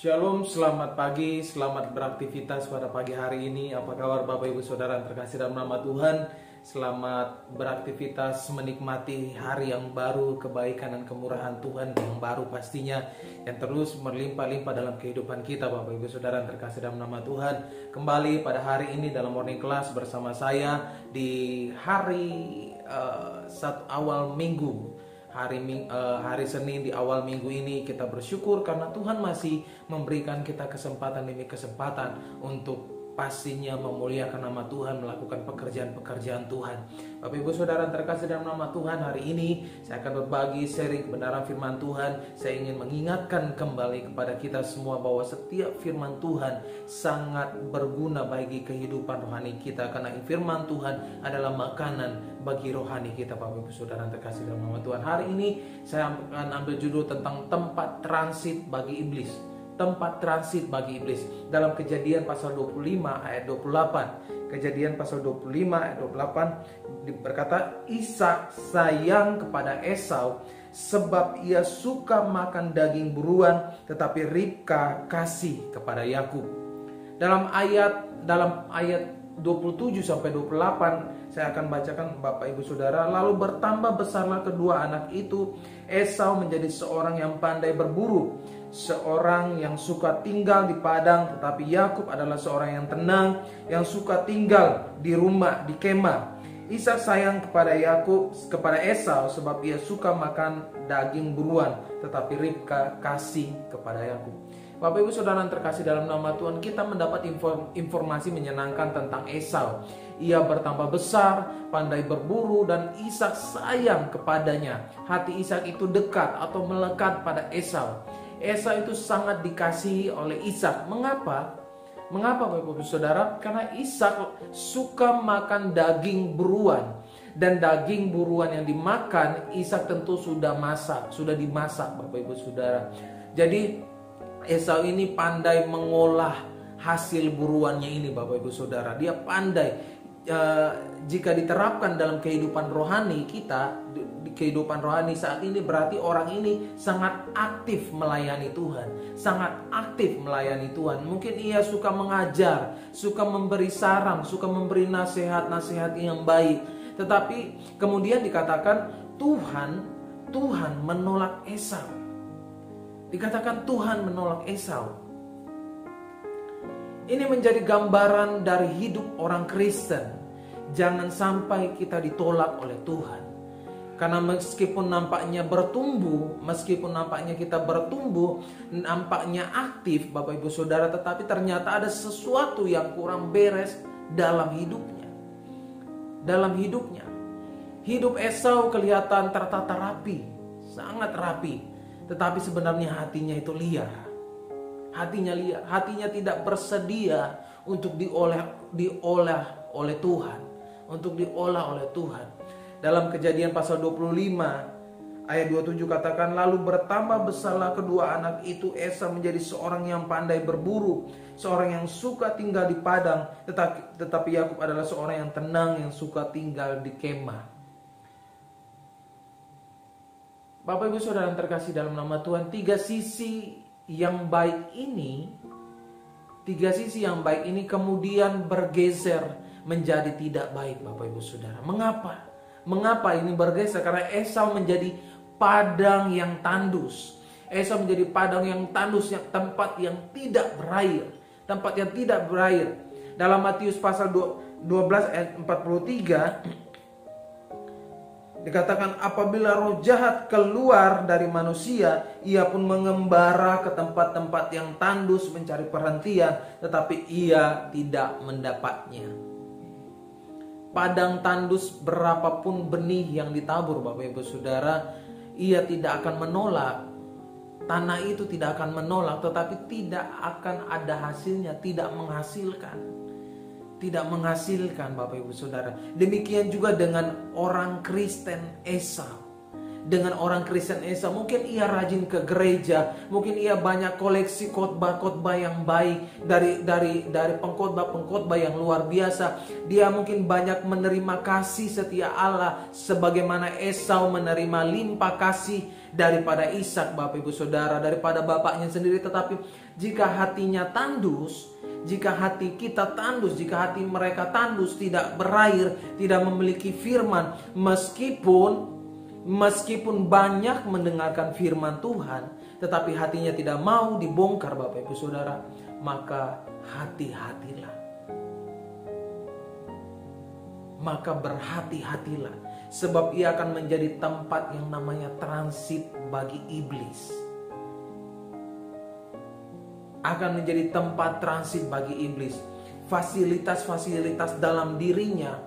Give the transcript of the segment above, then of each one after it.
Shalom, selamat pagi, selamat beraktivitas pada pagi hari ini. Apa kabar Bapak Ibu Saudara yang terkasih dalam nama Tuhan? Selamat beraktivitas, menikmati hari yang baru, kebaikan dan kemurahan Tuhan yang baru pastinya, yang terus berlimpah-limpah dalam kehidupan kita Bapak Ibu Saudara yang terkasih dalam nama Tuhan. Kembali pada hari ini dalam morning class bersama saya di hari awal minggu. Hari Senin di awal minggu ini kita bersyukur karena Tuhan masih memberikan kita kesempatan demi kesempatan untuk pastinya memuliakan nama Tuhan, melakukan pekerjaan-pekerjaan Tuhan. Bapak Ibu Saudara terkasih dalam nama Tuhan, hari ini saya akan berbagi sharing kebenaran firman Tuhan. Saya ingin mengingatkan kembali kepada kita semua bahwa setiap firman Tuhan sangat berguna bagi kehidupan rohani kita, karena firman Tuhan adalah makanan bagi rohani kita. Bapak Ibu Saudara terkasih dalam nama Tuhan, hari ini saya akan ambil judul tentang tempat transit bagi iblis. Tempat transit bagi iblis. Dalam Kejadian pasal 25 ayat 28. Kejadian pasal 25 ayat 28 berkata, Ishak sayang kepada Esau sebab ia suka makan daging buruan, tetapi Ribka kasih kepada Yakub. Dalam ayat 27 sampai 28 saya akan bacakan Bapak Ibu Saudara. Lalu bertambah besarlah kedua anak itu. Esau menjadi seorang yang pandai berburu, seorang yang suka tinggal di padang, tetapi Yakub adalah seorang yang tenang, yang suka tinggal di rumah, di kemah. Ishak sayang kepada Esau sebab ia suka makan daging buruan, tetapi Ribka kasih kepada Yakub. Bapak Ibu Saudara yang terkasih dalam nama Tuhan, kita mendapat informasi menyenangkan tentang Esau. Ia bertambah besar, pandai berburu, dan Ishak sayang kepadanya. Hati Ishak itu dekat atau melekat pada Esau. Esau itu sangat dikasihi oleh Ishak. Mengapa? Mengapa Bapak Ibu Saudara? Karena Ishak suka makan daging buruan. Dan daging buruan yang dimakan Ishak tentu sudah dimasak Bapak Ibu Saudara. Jadi Esau ini pandai mengolah hasil buruannya ini Bapak Ibu Saudara. Dia pandai. Jika diterapkan dalam kehidupan rohani kita, di kehidupan rohani saat ini, berarti orang ini sangat aktif melayani Tuhan, sangat aktif melayani Tuhan. Mungkin ia suka mengajar, suka memberi saran, suka memberi nasihat-nasihat yang baik. Tetapi kemudian dikatakan Tuhan menolak Esau. Dikatakan Tuhan menolak Esau. Ini menjadi gambaran dari hidup orang Kristen. Jangan sampai kita ditolak oleh Tuhan. Karena meskipun nampaknya kita bertumbuh, nampaknya aktif Bapak Ibu Saudara, tetapi ternyata ada sesuatu yang kurang beres dalam hidupnya. Hidup Esau kelihatan tertata rapi, sangat rapi, tetapi sebenarnya hatinya itu liar. Hatinya tidak bersedia untuk diolah oleh Tuhan, Dalam Kejadian pasal 25 ayat 27 katakan, lalu bertambah besarlah kedua anak itu. Esau menjadi seorang yang pandai berburu, seorang yang suka tinggal di padang, tetapi Yakub adalah seorang yang tenang, yang suka tinggal di kemah. Bapak Ibu Saudara yang terkasih dalam nama Tuhan, tiga sisi yang baik ini kemudian bergeser menjadi tidak baik Bapak Ibu Saudara. Mengapa ini bergeser? Karena Esau menjadi padang yang tandus. Yang tempat yang tidak berair. Dalam Matius pasal 12 ayat 43 dikatakan, apabila roh jahat keluar dari manusia, ia pun mengembara ke tempat-tempat yang tandus mencari perhentian, tetapi ia tidak mendapatnya. Padang tandus, berapapun benih yang ditabur Bapak Ibu Saudara, ia tidak akan menolak. Tanah itu tidak akan menolak, tetapi tidak akan ada hasilnya, tidak menghasilkan Bapak Ibu Saudara. Demikian juga dengan orang Kristen Esau. dengan orang Kristen Esau. Mungkin ia rajin ke gereja, mungkin ia banyak koleksi khotbah-khotbah yang baik dari pengkhotbah-pengkhotbah yang luar biasa. Dia mungkin banyak menerima kasih setia Allah sebagaimana Esau menerima limpah kasih daripada Ishak, Bapak Ibu Saudara, daripada bapaknya sendiri. Tetapi jika hatinya tandus, jika hati kita tandus, jika hati mereka tandus, tidak berair, tidak memiliki firman, meskipun banyak mendengarkan firman Tuhan, tetapi hatinya tidak mau dibongkar, Bapak Ibu Saudara, maka hati-hatilah. Maka berhati-hatilah, sebab ia akan menjadi tempat yang namanya transit bagi iblis. Akan menjadi tempat transit bagi iblis. Fasilitas-fasilitas dalam dirinya,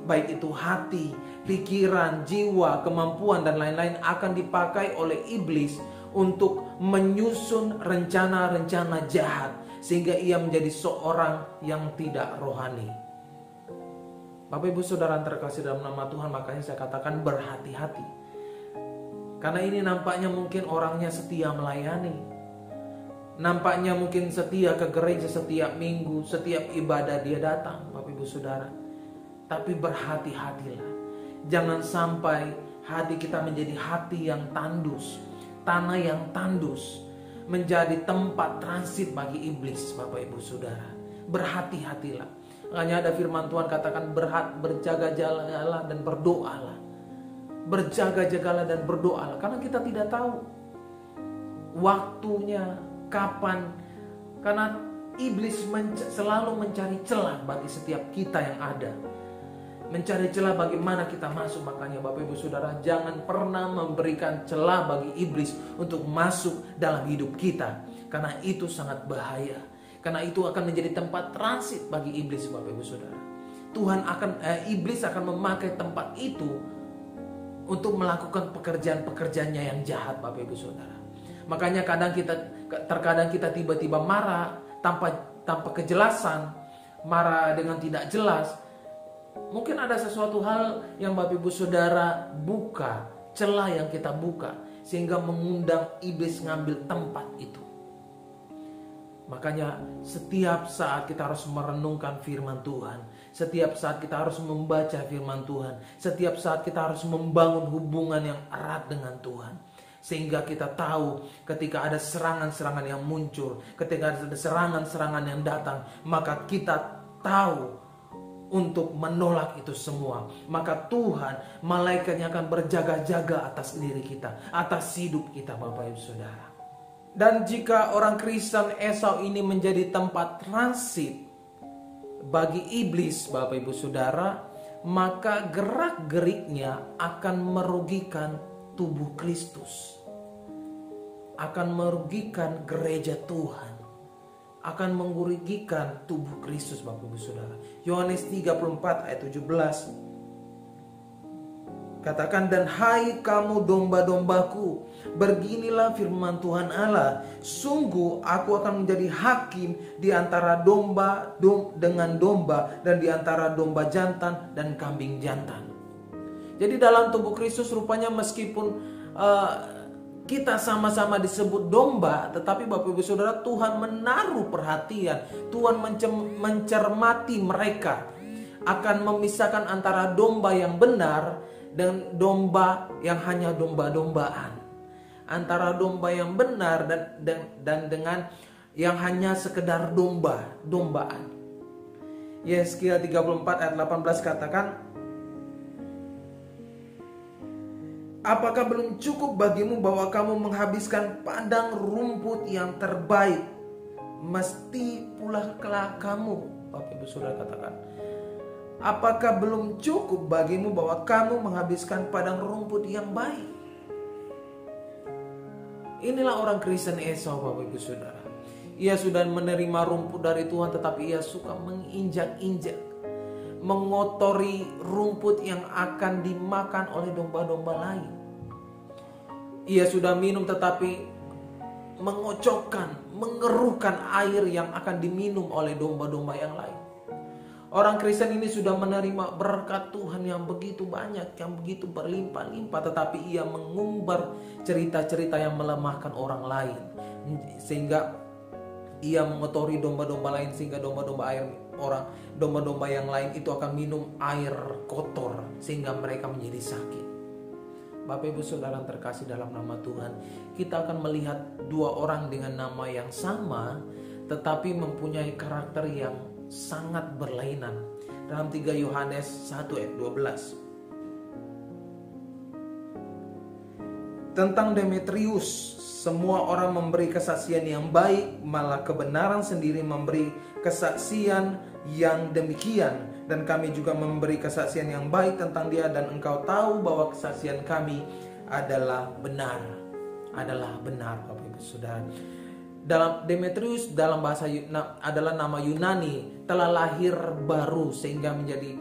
baik itu hati, pikiran, jiwa, kemampuan, dan lain-lain akan dipakai oleh iblis untuk menyusun rencana-rencana jahat, sehingga ia menjadi seorang yang tidak rohani. Bapak Ibu Saudara yang terkasih dalam nama Tuhan, makanya saya katakan berhati-hati. Karena ini nampaknya mungkin orangnya setia melayani, nampaknya mungkin setia ke gereja setiap minggu, setiap ibadah dia datang, Bapak Ibu Saudara. Tapi berhati-hatilah. Jangan sampai hati kita menjadi hati yang tandus, tanah yang tandus, menjadi tempat transit bagi iblis, Bapak Ibu Saudara. Berhati-hatilah. Hanya ada firman Tuhan katakan berjaga-jagalah dan berdoalah. Berjaga-jagalah dan berdoalah. Karena kita tidak tahu waktunya, kapan. Karena iblis selalu mencari celah bagi setiap kita yang ada. Mencari celah bagaimana kita masuk. Makanya Bapak Ibu Saudara, jangan pernah memberikan celah bagi iblis untuk masuk dalam hidup kita. Karena itu sangat bahaya. Karena itu akan menjadi tempat transit bagi iblis, Bapak Ibu Saudara. Iblis akan memakai tempat itu untuk melakukan pekerjaan-pekerjaannya yang jahat, Bapak Ibu Saudara. Makanya terkadang kita tiba-tiba marah tanpa kejelasan, marah dengan tidak jelas. Mungkin ada sesuatu hal yang Bapak Ibu Saudara buka, celah yang kita buka, sehingga mengundang iblis ngambil tempat itu. Makanya setiap saat kita harus merenungkan firman Tuhan. Setiap saat kita harus membaca firman Tuhan. Setiap saat kita harus membangun hubungan yang erat dengan Tuhan. Sehingga kita tahu ketika ada serangan-serangan yang muncul, ketika ada serangan-serangan yang datang, maka kita tahu untuk menolak itu semua. Maka Tuhan, malaikatnya akan berjaga-jaga atas diri kita, atas hidup kita, Bapak Ibu Saudara. Dan jika orang Kristen Esau ini menjadi tempat transit bagi iblis, Bapak Ibu Saudara, maka gerak-geriknya akan merugikan tubuh Kristus, akan merugikan gereja Tuhan, akan merugikan tubuh Kristus, Bapak Ibu Saudara. Yohanes 34 ayat 17 katakan, dan hai kamu domba-dombaku, beginilah firman Tuhan Allah, sungguh aku akan menjadi hakim di antara domba dengan domba, dan di antara domba jantan dan kambing jantan. Jadi dalam tubuh Kristus rupanya meskipun kita sama-sama disebut domba, tetapi Bapak Ibu Saudara, Tuhan menaruh perhatian, Tuhan mencermati mereka, akan memisahkan antara domba yang benar dan domba yang hanya domba-dombaan, antara domba yang benar dan dengan yang hanya sekedar dombaan. Yesaya 34 ayat 18 katakan, apakah belum cukup bagimu bahwa kamu menghabiskan padang rumput yang terbaik? Mesti pula kelak kamu, Bapak Ibu Saudara katakan, apakah belum cukup bagimu bahwa kamu menghabiskan padang rumput yang baik? Inilah orang Kristen Esau, Bapak Ibu Saudara. Ia sudah menerima rumput dari Tuhan, tetapi ia suka menginjak-injak, mengotori rumput yang akan dimakan oleh domba-domba lain. Ia sudah minum tetapi mengocokkan, mengeruhkan air yang akan diminum oleh domba-domba yang lain. Orang Kristen ini sudah menerima berkat Tuhan yang begitu banyak, yang begitu berlimpah-limpah, tetapi ia mengumbar cerita-cerita yang melemahkan orang lain, sehingga ia mengotori domba-domba lain, sehingga domba-domba yang lain itu akan minum air kotor sehingga mereka menjadi sakit. Bapak Ibu Saudara terkasih dalam nama Tuhan, kita akan melihat dua orang dengan nama yang sama tetapi mempunyai karakter yang sangat berlainan dalam 3 Yohanes 1 ayat 12. Tentang Demetrius, semua orang memberi kesaksian yang baik, malah kebenaran sendiri memberi kesaksian yang demikian. Dan kami juga memberi kesaksian yang baik tentang dia, dan engkau tahu bahwa kesaksian kami adalah benar. Adalah benar, Bapak Ibu Saudara. Dalam Demetrius dalam bahasa adalah nama Yunani, telah lahir baru sehingga menjadi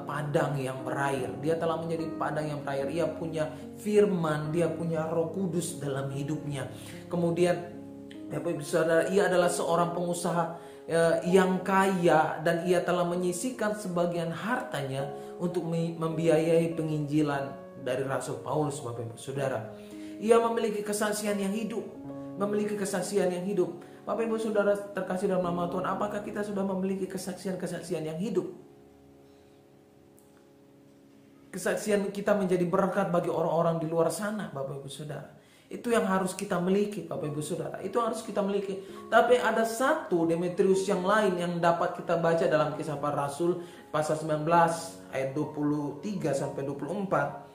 padang yang berair. Dia telah menjadi padang yang berair. Ia punya firman, dia punya Roh Kudus dalam hidupnya. Kemudian Bapak Ibu Saudara, ia adalah seorang pengusaha yang kaya, dan ia telah menyisihkan sebagian hartanya untuk membiayai penginjilan dari Rasul Paulus. Bapak Ibu Saudara, ia memiliki kesaksian yang hidup. Bapak Ibu Saudara terkasih dalam nama Tuhan, apakah kita sudah memiliki kesaksian-kesaksian yang hidup? Kesaksian kita menjadi berkat bagi orang-orang di luar sana, Bapak Ibu Saudara. Itu yang harus kita miliki, Bapak Ibu Saudara. Itu harus kita miliki. Tapi ada satu Demetrius yang lain yang dapat kita baca dalam Kisah Para Rasul pasal 19 ayat 23 sampai 24.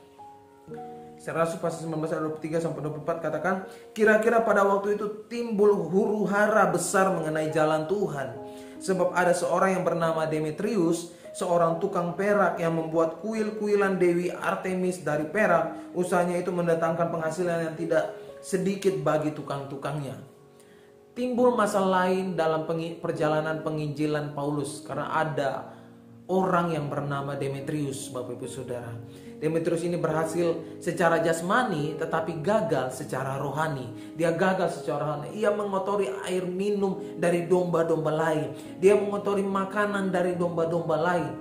Rasul pasal 19 ayat 23 sampai 24 katakan, kira-kira pada waktu itu timbul huru-hara besar mengenai jalan Tuhan, sebab ada seorang yang bernama Demetrius, seorang tukang perak yang membuat kuil-kuilan Dewi Artemis dari perak. Usahanya itu mendatangkan penghasilan yang tidak sedikit bagi tukang-tukangnya. Timbul masalah lain dalam perjalanan penginjilan Paulus, karena ada orang yang bernama Demetrius, Bapak Ibu Saudara. Demetrius ini berhasil secara jasmani tetapi gagal secara rohani. Dia gagal secara rohani. Ia mengotori air minum dari domba-domba lain. Dia mengotori makanan dari domba-domba lain.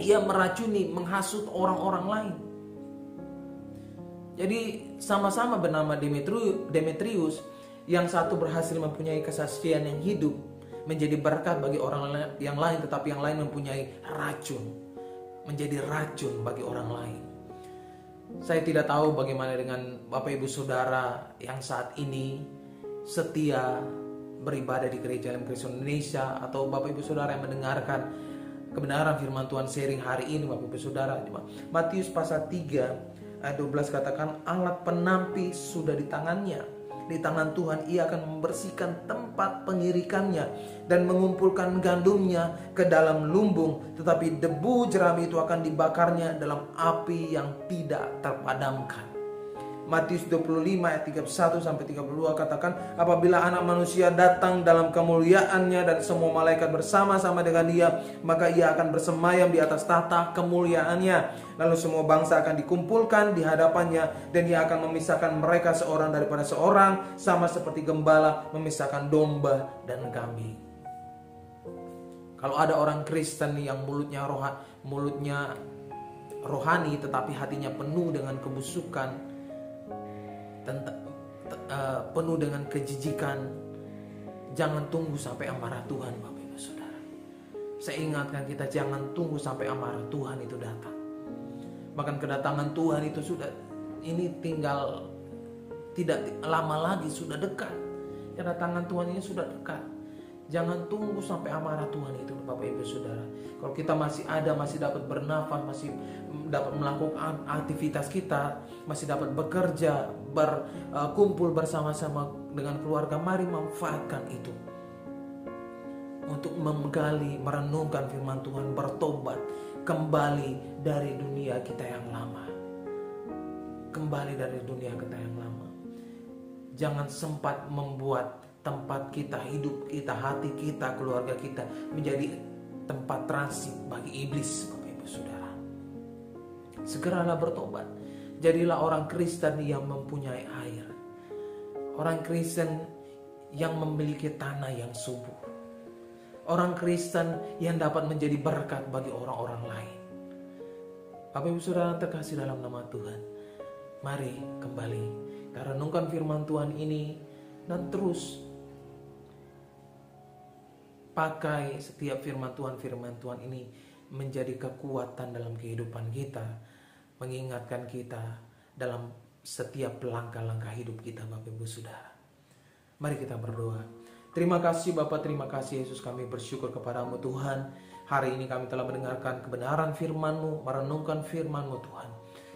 Ia meracuni, menghasut orang-orang lain. Jadi sama-sama bernama Demetrius. Yang satu berhasil mempunyai kesaksian yang hidup, menjadi berkat bagi orang yang lain, tetapi yang lain mempunyai racun, menjadi racun bagi orang lain. Saya tidak tahu bagaimana dengan Bapak Ibu Saudara yang saat ini setia beribadah di Gereja Elim Kristen Indonesia, atau Bapak Ibu Saudara yang mendengarkan kebenaran firman Tuhan sharing hari ini, Bapak Ibu Saudara. Matius pasal 3 ayat 12 katakan, alat penampi sudah di tangannya. Di tangan Tuhan ia akan membersihkan tempat pengirikannya dan mengumpulkan gandumnya ke dalam lumbung, tetapi debu jerami itu akan dibakarnya dalam api yang tidak terpadamkan. Matius 25 ayat 31 sampai 32 katakan, apabila Anak Manusia datang dalam kemuliaannya dan semua malaikat bersama-sama dengan dia, maka ia akan bersemayam di atas tahta kemuliaannya. Lalu semua bangsa akan dikumpulkan di hadapannya, dan ia akan memisahkan mereka seorang daripada seorang, sama seperti gembala memisahkan domba dan kambing. Kalau ada orang Kristen yang mulutnya rohani tetapi hatinya penuh dengan kebusukan, penuh dengan kejijikan, jangan tunggu sampai amarah Tuhan, Bapak Ibu Saudara. Saya ingatkan kita, jangan tunggu sampai amarah Tuhan itu datang. Bahkan kedatangan Tuhan itu tinggal tidak lama lagi, sudah dekat. Kedatangan Tuhan ini sudah dekat. Jangan tunggu sampai amarah Tuhan itu, Bapak Ibu Saudara. Kalau kita masih ada, masih dapat bernafas, masih dapat melakukan aktivitas kita, masih dapat bekerja, berkumpul bersama-sama dengan keluarga, mari manfaatkan itu untuk menggali, merenungkan firman Tuhan, bertobat, kembali dari dunia kita yang lama. Kembali dari dunia kita yang lama. Jangan sempat membuat tempat kita, hidup kita, hati kita, keluarga kita menjadi tempat transit bagi iblis, Bapak Ibu Saudara. Segeralah bertobat. Jadilah orang Kristen yang mempunyai air. Orang Kristen yang memiliki tanah yang subur. orang Kristen yang dapat menjadi berkat bagi orang-orang lain. Bapak Ibu Saudara terkasih dalam nama Tuhan, mari kembali kita renungkan firman Tuhan ini dan terus pakai setiap firman Tuhan ini menjadi kekuatan dalam kehidupan kita, mengingatkan kita dalam setiap langkah-langkah hidup kita, Bapak Ibu Saudara. Mari kita berdoa. Terima kasih Bapak, terima kasih Yesus, kami bersyukur kepadamu Tuhan. Hari ini kami telah mendengarkan kebenaran firman-Mu, merenungkan firman-Mu Tuhan.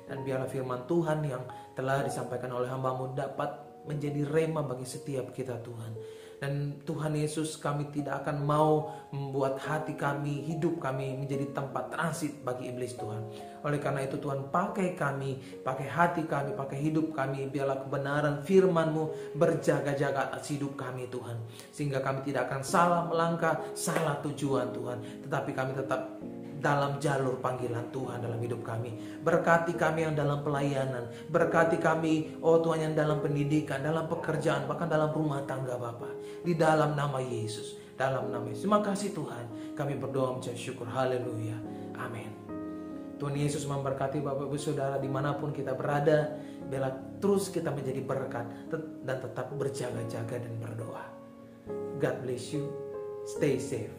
Dan biarlah firman Tuhan yang telah disampaikan oleh hamba-Mu dapat menjadi rema bagi setiap kita Tuhan. Dan Tuhan Yesus, kami tidak akan mau membuat hati kami, hidup kami menjadi tempat transit bagi iblis Tuhan. Oleh karena itu Tuhan, pakai kami, pakai hati kami, pakai hidup kami. Biarlah kebenaran firman-Mu berjaga-jaga atas hidup kami Tuhan. Sehingga kami tidak akan salah melangkah, salah tujuan Tuhan. Tetapi kami tetap dalam jalur panggilan Tuhan dalam hidup kami. Berkati kami yang dalam pelayanan, berkati kami oh Tuhan yang dalam pendidikan, dalam pekerjaan, bahkan dalam rumah tangga Bapa. Di dalam nama Yesus, dalam nama Yesus. Terima kasih Tuhan, kami berdoa mengucap syukur. Haleluya, amin. Tuhan Yesus memberkati Bapak Ibu Saudara dimanapun kita berada. Biarlah terus kita menjadi berkat dan tetap berjaga-jaga dan berdoa. God bless you, stay safe.